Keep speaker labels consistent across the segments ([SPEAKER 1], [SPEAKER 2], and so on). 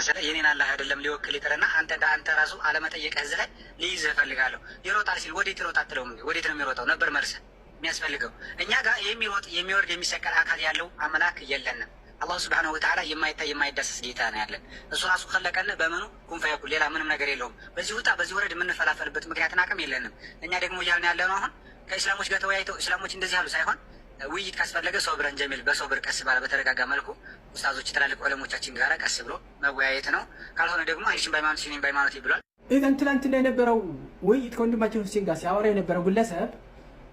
[SPEAKER 1] መሰለህ የኔን አላህ አይደለም ሊወክል ይቅርና አንተ ራሱ አለመጠየቅ እዚህ ላይ ሊይዝህ እፈልጋለሁ። ይሮጣል ሲል ወዴት ይሮጥ አትለውም እንዴ? ወዴት ነው የሚሮጠው ነበር መልስ የሚያስፈልገው። እኛ ጋር የሚሮጥ የሚወርድ የሚሰቀል አካል ያለው አምላክ የለንም። አላሁ ስብሐነሁ ወተዓላ የማይታይ የማይዳሰስ ጌታ ነው ያለን። እሱ ራሱ ከለቀን በምኑ ኩን ፈየኩን፣ ሌላ ምንም ነገር የለውም። በዚህ ውጣ በዚህ ወረድ የምንፈላፈልበት ምክንያትና አቅም የለንም። እኛ ደግሞ እያልን ያለ ነው አሁን ከእስላሞች ጋር ተወያይተው እስላሞች እንደዚህ ያሉ ሳይሆን ውይይት ካስፈለገ ሶብረን ጀሚል በሶብር ቀስ ባለ በተረጋጋ መልኩ ኡስታዞች ትላልቅ ዑለሞቻችን ጋር ቀስ ብሎ መወያየት ነው። ካልሆነ ደግሞ አይሽን በሃይማኖት ሽኒን በሃይማኖት ይብሏል።
[SPEAKER 2] ኢዘን ትናንትና የነበረው ውይይት ከወንድማችን ሁሴን ጋር ሲያወራ የነበረው ግለሰብ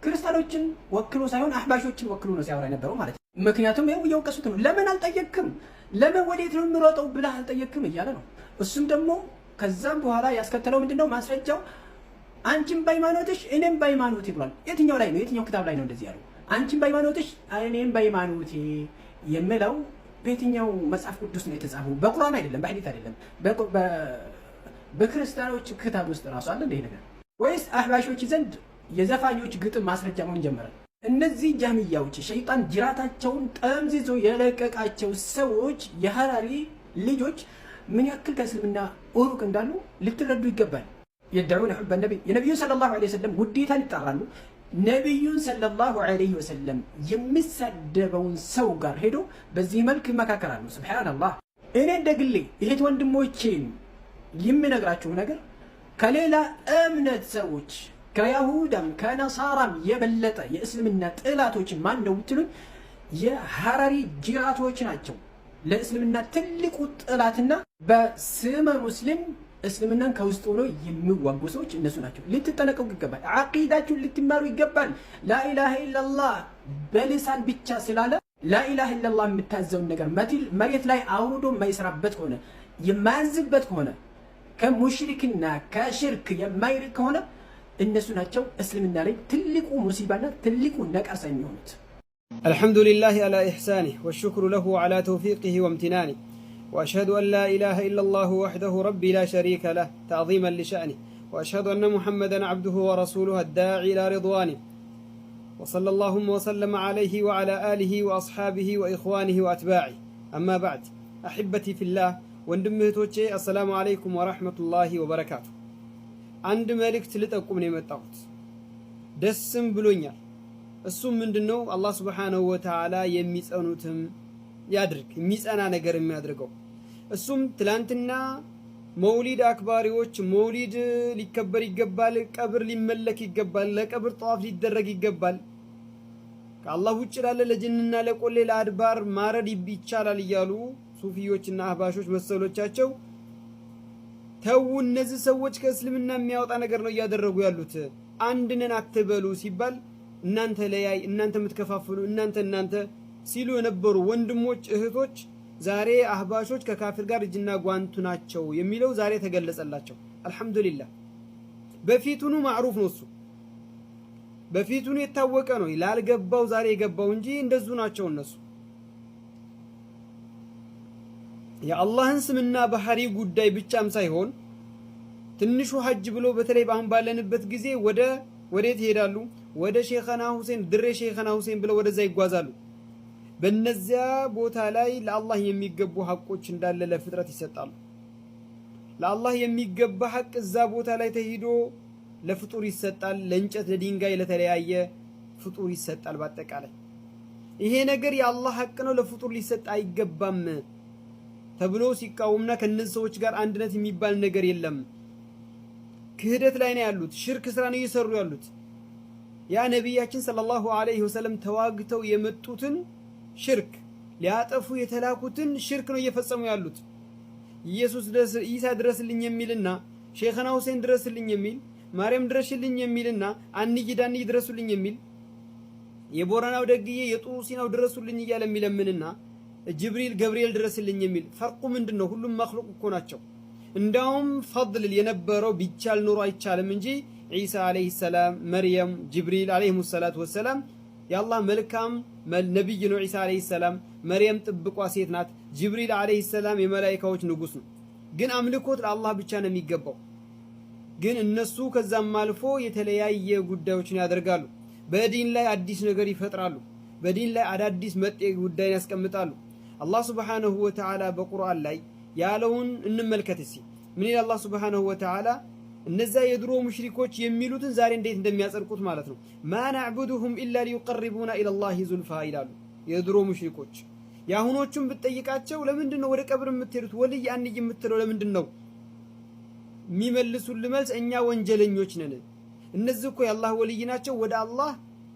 [SPEAKER 2] ክርስቲያኖችን ወክሎ ሳይሆን አህባሾችን ወክሎ ነው ሲያወራ የነበረው ማለት ነው። ምክንያቱም ይኸው እየወቀሱት ነው። ለምን አልጠየቅክም? ለምን ወዴት ነው የምሮጠው ብለህ አልጠየቅክም እያለ ነው። እሱም ደግሞ ከዛም በኋላ ያስከተለው ምንድነው ማስረጃው? አንቺም በሃይማኖትሽ እኔም በሃይማኖቴ ብሏል። የትኛው ላይ ነው? የትኛው ክታብ ላይ ነው እንደዚህ ያለው? አንቺም በሃይማኖትሽ እኔም በሃይማኖቴ የሚለው በየትኛው መጽሐፍ ቅዱስ ነው የተጻፈው? በቁርአን አይደለም፣ በሐዲስ አይደለም፣ በክርስቲያኖች ክታብ ውስጥ ራሱ አለ እንደ ነገር ወይስ አህባሾች ዘንድ የዘፋኞች ግጥም ማስረጃ መሆን ጀመረ? እነዚህ ጃህሚያዎች ሸይጣን ጅራታቸውን ጠምዝዞ የለቀቃቸው ሰዎች የሐራሪ ልጆች ምን ያክል ከእስልምና ሩቅ እንዳሉ ልትረዱ ይገባል። የደዑነ ሑበ ነቢ የነቢዩን ሰለላሁ ዐለይሂ ወሰለም ውዴታን ይጣራሉ። ነቢዩን ሰለላሁ ዐለይሂ ወሰለም የሚሳደበውን ሰው ጋር ሄዶ በዚህ መልክ ይመካከራሉ። ሱብሃነላህ። እኔ እንደግሌ እህት ወንድሞቼን የምነግራችሁ ነገር ከሌላ እምነት ሰዎች ከይሁዳም ከነሳራም የበለጠ የእስልምና ጥላቶችን ማን ነው ብትሉኝ የሐራሪ ጅራቶች ናቸው። ለእስልምና ትልቁ ጥላትና በስመ ሙስሊም እስልምናን ከውስጥ ሆኖ የሚዋጉ ሰዎች እነሱ ናቸው። ልትጠነቀቁ ይገባል። ዓቂዳችሁን ልትማሩ ይገባል። ላኢላሃ ኢላላህ በልሳን ብቻ ስላለ ላኢላሃ ኢላላህ የምታዘውን ነገር መሬት ላይ አውርዶ የማይሰራበት ከሆነ የማያዝበት ከሆነ ከሙሽሪክና ከሽርክ የማይርቅ ከሆነ እነሱ ናቸው እስልምና ላይ ትልቁ ሙሲባና ትልቁ ነቀርሳ የሚሆኑት።
[SPEAKER 3] አልሐምዱሊላህ አላ ኢሕሳኒህ ወሽክሩ ለሁ አላ ተውፊቂህ ወምቲናኒህ وأشهد أن لا إله إلا الله وحده ربي لا شريك له تعظيما لشأنه وأشهد أن محمدا عبده ورسوله الداعي إلى رضوانه وصلى اللهم وسلم عليه وعلى آله وأصحابه وإخوانه وأتباعه أما بعد أحبتي في الله وندمهتوچي السلام عليكم ورحمة الله وبركاته عند مالك تلتقوا من يمتعوت دسم بلونيا السم من دنو الله سبحانه وتعالى يميسأنوتهم ያድርግ የሚጸና ነገር የሚያድርገው እሱም ትላንትና መውሊድ አክባሪዎች መውሊድ ሊከበር ይገባል፣ ቀብር ሊመለክ ይገባል፣ ለቀብር ጧፍ ሊደረግ ይገባል፣ ከአላህ ውጭ ላለ ለጅንና ለቆሌ ለአድባር ማረድ ይቻላል እያሉ ሱፊዮችና አህባሾች መሰሎቻቸው ተው እነዚህ ሰዎች ከእስልምና የሚያወጣ ነገር ነው እያደረጉ ያሉት፣ አንድ ነን አትበሉ ሲባል እናንተ ለያይ እናንተ የምትከፋፍሉ እናንተ ሲሉ የነበሩ ወንድሞች እህቶች ዛሬ አህባሾች ከካፊር ጋር እጅና ጓንቱ ናቸው የሚለው ዛሬ ተገለጸላቸው። አልহামዱሊላህ። በፊቱኑ ማዕሩፍ ነው፣ እሱ በፊቱኑ የታወቀ ነው። ላልገባው ዛሬ የገባው እንጂ እንደዙ ናቸው እነሱ። የአላህን ስምና ባህሪ ጉዳይ ብቻም ሳይሆን ትንሹ ሐጅ ብሎ በተለይ ባሁን ባለንበት ጊዜ ወዴት ይሄዳሉ? ወደ ሼኸና ሁሴን ድሬ ሼኸና ሁሴን ብለው ወደዛ ይጓዛሉ። በእነዚያ ቦታ ላይ ለአላህ የሚገቡ ሐቆች እንዳለ ለፍጥረት ይሰጣሉ። ለአላህ የሚገባ ሐቅ እዛ ቦታ ላይ ተሄዶ ለፍጡር ይሰጣል። ለእንጨት ለድንጋይ ለተለያየ ፍጡር ይሰጣል። በአጠቃላይ ይሄ ነገር የአላህ ሐቅ ነው ለፍጡር ሊሰጥ አይገባም ተብሎ ሲቃወምና ከነዚህ ሰዎች ጋር አንድነት የሚባል ነገር የለም፣ ክህደት ላይ ነው ያሉት፣ ሽርክ ስራ ነው እየሰሩ ያሉት። ያ ነብያችን ሰለላሁ ዐለይሂ ወሰለም ተዋግተው የመጡትን ሽርክ ሊያጠፉ የተላኩትን ሽርክ ነው እየፈጸሙ ያሉት። ኢሳ ድረስልኝ የሚልና ሼኸና ሁሴን ድረስልኝ የሚል ማርያም ድረስልኝ የሚልና አንይ ድረሱልኝ የሚል የቦረናው ደግዬ የጡሩ ሲናው ድረሱልኝ እያለ የሚለምንና ጅብሪል ገብርኤል ድረስልኝ የሚል ፈርቁ ምንድነው? ሁሉም መክሉቅ እኮ ናቸው። እንዳውም ፈድል የነበረው ቢቻል ኑሮ አይቻልም እንጂ ኢሳ አለይሂ ሰላም፣ መርየም፣ ጅብሪል አለይሂ ሰላቱ ወሰላም የአላህ መልካም ነብይ ነው። ኢሳ አለይሂ ሰላም፣ መርየም ጥብቋ ሴት ናት። ጅብሪል አለይሂ ሰላም የመላእክቶች ንጉስ ነው። ግን አምልኮት ለአላህ ብቻ ነው የሚገባው። ግን እነሱ ከዛም አልፎ የተለያየ ጉዳዮችን ያደርጋሉ። በዲን ላይ አዲስ ነገር ይፈጥራሉ። በዲን ላይ አዳዲስ መጤ ጉዳይን ያስቀምጣሉ። አላህ Subhanahu Wa Ta'ala በቁርአን ላይ ያለውን እንመልከት እስኪ። ምን ይላል አላህ ሱብሓነሁ ወተዓላ? እነዛ የድሮ ሙሽሪኮች የሚሉትን ዛሬ እንዴት እንደሚያጸድቁት ማለት ነው። ማ ነዕቡዱሁም ኢላ ሊዩቀርቡና ኢለላሂ ዙልፋ ይላሉ የድሮ ሙሽሪኮች። የአሁኖቹን ብትጠይቃቸው ለምንድን ነው ወደ ቀብር የምትሄዱት ወልይ አንይ የምትለው ለምንድን ነው? የሚመልሱልህ መልስ እኛ ወንጀለኞች ነን። እነዚህ እኮ የአላህ ወልይ ናቸው፣ ወደ አላህ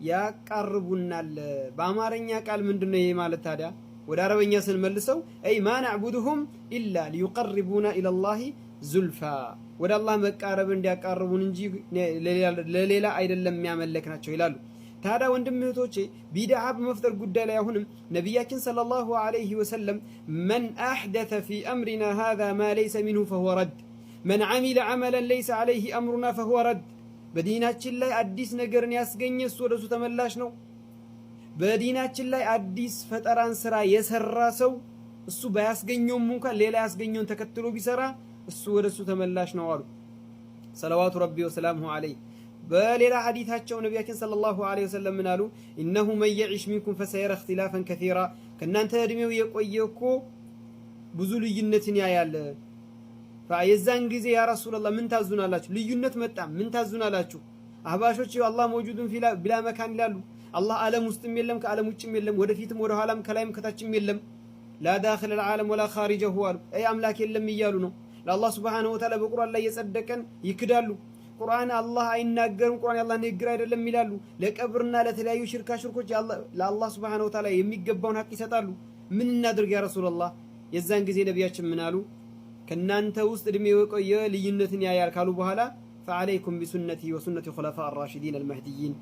[SPEAKER 3] ያቃርቡናል። በአማርኛ ቃል ምንድን ነው ይሄ ማለት ታዲያ? ወደ አረበኛ ስንመልሰው አይ ማ ነዕቡዱሁም ኢላ ሊዩቀርቡና ኢለላሂ ዙልፋ፣ ወደ አላህ መቃረብ እንዲያቃርቡን እንጂ ለሌላ አይደለም የሚያመለክ ናቸው ይላሉ። ታዲያ ወንድም እህቶቼ ቢድዓ በመፍጠር ጉዳይ ላይ አሁንም ነቢያችን ሰለላሁ ዐለይሂ ወሰለም መን አሕደተ ፊ አምሪና ሃዛ ማ ለይሰ ሚንሁ ፈሁወ ረድ፣ መን ዐሚለ ዐመለን ለይሰ ዐለይሂ አምሩና ፈሁወ ረድ። በዲናችን ላይ አዲስ ነገርን ያስገኘ እሱ ወደ እሱ ተመላሽ ነው። በዲናችን ላይ አዲስ ፈጠራን ስራ የሰራ ሰው እሱ ባያስገኘውም እንኳን ሌላ ያስገኘውን ተከትሎ ቢሰራ እሱ ወደ እሱ ተመላሽ ነው አሉ ሰለዋቱ ረቢ ወሰላሙሁ ዐለይህ። በሌላ ሐዲታቸው ነቢያችን ሰለላሁ ዐለይሂ ወሰለም ምን አሉ? ኢነሁ መን የዒሽ ሚንኩም ፈሰየረ እኽቲላፈን ከሲራ፣ ከእናንተ እድሜው የቆየ እኮ ብዙ ልዩነትን ያያል። የዛን ጊዜ ያ ረሱላላህ ምን ታዙናላችሁ? ልዩነት መጣ ምን ታዙናላችሁ? አህባሾች አላህ መውጁዱን ቢላ መካን ይላሉ። አላህ ዓለም ውስጥም የለም ከዓለም ውጭም የለም፣ ወደፊትም ወደ ኋላም ከላይም ከታችም የለም። ላ ዳኺለ አልዓለም ወላ ኻሪጀሁ አሉ። አይ አምላክ የለም እያሉ ነው። ለአላህ ሱብሓነሁ ወተዓላ በቁርአን ላይ የጸደቀን ይክዳሉ። ቁርአን አላህ አይናገርም፣ ቁርአን የአላህ ንግግር አይደለም ይላሉ። ለቀብርና ለተለያዩ ሽርኮች ለአላህ ሱብሓነሁ ወተዓላ የሚገባውን ሐቅ ይሰጣሉ። ምን እናድርግ ያ ረሱላላህ? የዛን ጊዜ ነቢያችን ምን አሉ? ከናንተ ውስጥ እድሜው የቆየ ልዩነትን ያያል ካሉ በኋላ ፈዐለይኩም ቢሱነቲ ወሱነቲ ኹለፋኢ አራሺዲን አልመህዲይን፣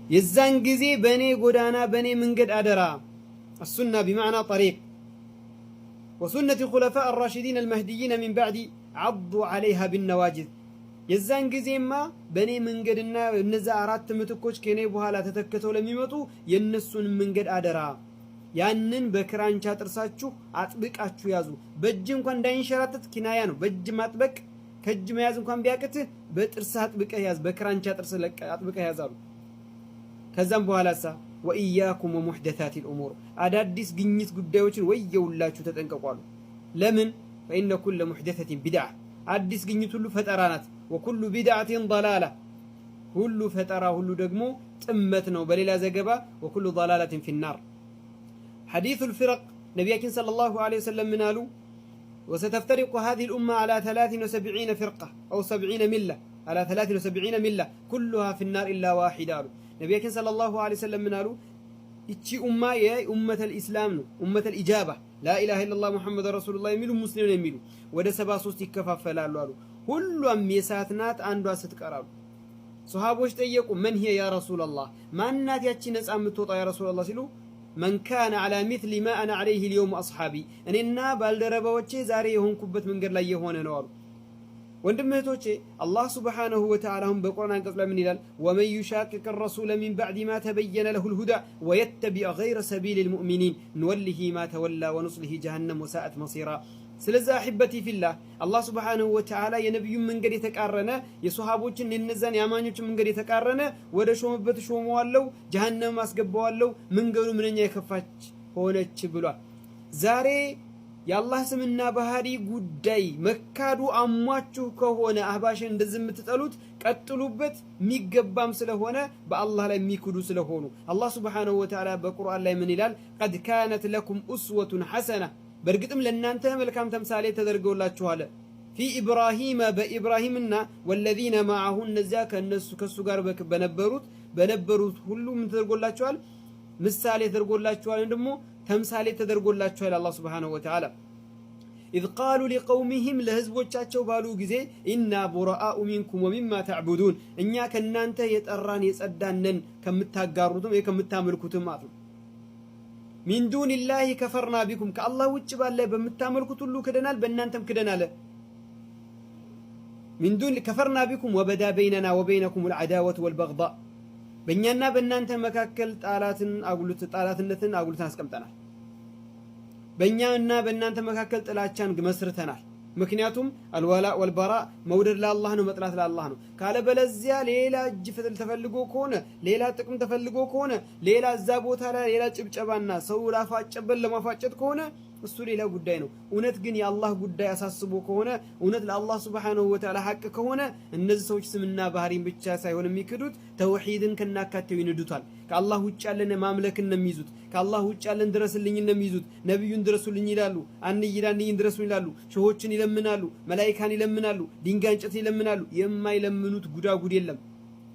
[SPEAKER 3] የዛን ጊዜ በእኔ ጎዳና በእኔ መንገድ አደራ። السنة بمعنى طريق، وسنة الخلفاء الراشدين المهديين من بعد عضوا عليها بالنواجذ። የዛን ጊዜማ በእኔ መንገድና እነዛ አራት ምትኮች ከኔ በኋላ ተተክተው ለሚመጡ የነሱን መንገድ አደራ። ያንን በክራንቻ ጥርሳችሁ አጥብቃችሁ ያዙ። በእጅ እንኳን እንዳይንሸራተት ኪናያ ነው። በእጅ ማጥበቅ ከእጅ መያዝ እንኳን ቢያቅትህ በጥርስ አጥብቀህ ያዝ፣ በክራንቻ ጥርስ አጥብቀህ ያዝ አሉ። ከዛም በኋላሳ ወኢያኩም ወሙሕደታት ልእሙር፣ አዳዲስ ግኝት ጉዳዮችን ወየውላችሁ ተጠንቀቁ አሉ። ለምን? ፈኢነ ኩለ ሙሕደተትን ቢድዓ፣ አዲስ ግኝት ሁሉ ፈጠራ ናት። ወኩሉ ቢድዓትን ضላላ፣ ሁሉ ፈጠራ ሁሉ ደግሞ ጥመት ነው። በሌላ ዘገባ ወኩሉ ضላለትን ፊናር። ሐዲሱል ፊረቅ ነቢያችን ሰለላሁ ዐለይሂ ወሰለም ምን አሉ? ወሰተፍተሪቁ ሃዚሂል ኡማ ዐላ 73 ፊርቃ አው 70 ሚላ ዐላ 73 ሚላ ኩሉሃ ፊናር ኢላ ዋሂዳ አሉ። ነቢያችን ሰለላሁ ዐለይሂ ወሰለም ምን አሉ? እቺ ኡማ የኡመተል ኢስላም ነው፣ ኡመተል ኢጃባ ላኢላሃ ኢለላህ ሙሐመድ ረሱሉላህ የሚሉ ሙስሊም ነው የሚሉ ወደ 73 ይከፋፈላሉ አሉ። ሁሉም የእሳት ናት፣ አንዷ ስትቀራሉ። ሱሐቦች ጠየቁ፣ መን ሂየ ያ ረሱላላህ፣ ማናት ያቺ ነፃ የምትወጣው ያ ረሱላላህ ሲሉ መን ካነ ዐላ ሚስሊ ማ አነ ዐለይሂ ልየውም አስሓቢ፣ እኔና ባልደረባዎቼ ዛሬ የሆንኩበት መንገድ ላይ የሆነ ነው አሉ። ወንድም እህቶቼ አላህ ሱብሓነሁ ወተዓላ አሁን በቁርአን አንቀጽ ላይ ምን ይላል? ወመን ዩሻቂቅ ረሱለ ሚን ባዕድ ማ ተበየነ ለሁል ሁዳ ወየተቢዕ ገይረ ሰቢሊል ሙእሚኒን ንወሊሂ ማ ተወላ ወኑስሊሂ ጀሀነም ወሳአት መሲራ። ስለዚህ አሒበቲ ፊላህ አላህ ሱብሓነሁ ወተዓላ የነቢዩን መንገድ የተቃረነ የሶሃቦችን የነዛን የአማኞችን መንገድ የተቃረነ ወደ ሾመበት ሾመዋለው፣ ጀሀነም አስገባዋለው፣ መንገዱ ምንኛ የከፋች ሆነች ብሏል። ዛሬ የአላህ ስምና ባህሪ ጉዳይ መካዱ አሟችሁ ከሆነ አህባሽን እንደዚህ የምትጠሉት ቀጥሉበት፣ የሚገባም ስለሆነ በአላህ ላይ የሚክዱ ስለሆኑ አላህ ሱብሓነሁ ወተዓላ በቁርአን ላይ ምን ይላል? ቀድ ካነት ለኩም ኡስወቱን ሐሰና፣ በእርግጥም ለእናንተ መልካም ተምሳሌ ተደርገውላችኋል። ፊ ኢብራሂመ በኢብራሂምና ወለዚነ ማዐሁ እነዚያ ከሱ ጋር በነበሩት ሁሉ ምን ተደርጎላችኋል? ምሳሌ ተደርጎላችኋል፣ ደግሞ ተምሳሌ ተደርጎላችኋል። አላህ ሱብሓነሁ ወተዓላ ኢዝ ቃሉ ሊቀውሚሂም ለህዝቦቻቸው ባሉ ጊዜ ኢና ቡረአኡ ሚንኩም ወሚማ ተዕቡዱን፣ እኛ ከእናንተ የጠራን የጸዳነን ከምታጋሩትም ከምታመልኩትም ማለት ነው። ሚን ዱኒላሂ ከፈርና ቢኩም፣ ከአላህ ውጭ ባለ በምታመልኩት ሁሉ ክደናል፣ በእናንተም ክደናል። ሚን ዱን ከፈርና ቢኩም ወበዳ በይነና ወበይነኩም አልዓዳወቱ ወልበግዳ፣ በእኛና በእናንተ መካከል ጣላትነትን አጉልተን አስቀምጠናል። በእኛና በእናንተ መካከል ጥላቻን መስርተናል። ምክንያቱም አልወላ ወልበራ መውደድ ለአላህ ነው፣ መጥላት ለአላህ ነው። ካለበለዚያ ሌላ እጅ ፍጥል ተፈልጎ ከሆነ ሌላ ጥቅም ተፈልጎ ከሆነ ሌላ እዛ ቦታ ላይ ሌላ ጭብጨባና ሰው ላፋጨበል ለማፋጨት ከሆነ እሱ ሌላ ጉዳይ ነው። እውነት ግን የአላህ ጉዳይ አሳስቦ ከሆነ እውነት ለአላህ ሱብሓነሁ ወተዓላ ሐቅ ከሆነ እነዚህ ሰዎች ስምና ባህሪን ብቻ ሳይሆን የሚክዱት ተውሂድን ከናካቴው ይንዱታል። ከአላህ ውጭ ያለን ማምለክን ነው የሚይዙት። ከአላህ ውጭ ያለን ድረስልኝ ነው የሚይዙት። ነብዩን ድረሱልኝ ይላሉ። አንይን ድረሱ ይላሉ። ሸሆችን ይለምናሉ። መላኢካን ይለምናሉ። ድንጋይ እንጨት ይለምናሉ። የማይለምኑት ጉዳጉድ የለም።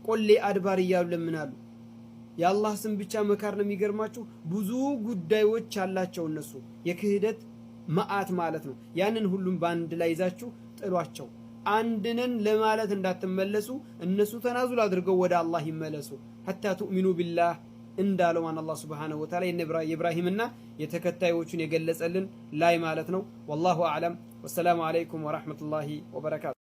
[SPEAKER 3] ቆሌ አድባር እያሉ ይለምናሉ። የአላህ ስም ብቻ መካር ነው የሚገርማችሁ። ብዙ ጉዳዮች አላቸው እነሱ የክህደት መዓት ማለት ነው። ያንን ሁሉም በአንድ ላይ ይዛችሁ ጥሏቸው። አንድነን ለማለት እንዳትመለሱ እነሱ ተናዙል አድርገው ወደ አላህ ይመለሱ። ሐታ ትኡሚኑ ቢላህ እንዳለው ማን አላህ ሱብሓነሁ ወተዓላ የኢብራሂምና የተከታዮቹን የገለጸልን ላይ ማለት ነው። ወላሁ አዕለም። ወሰላሙ አለይኩም ወራህመቱላሂ ወበረካቱ።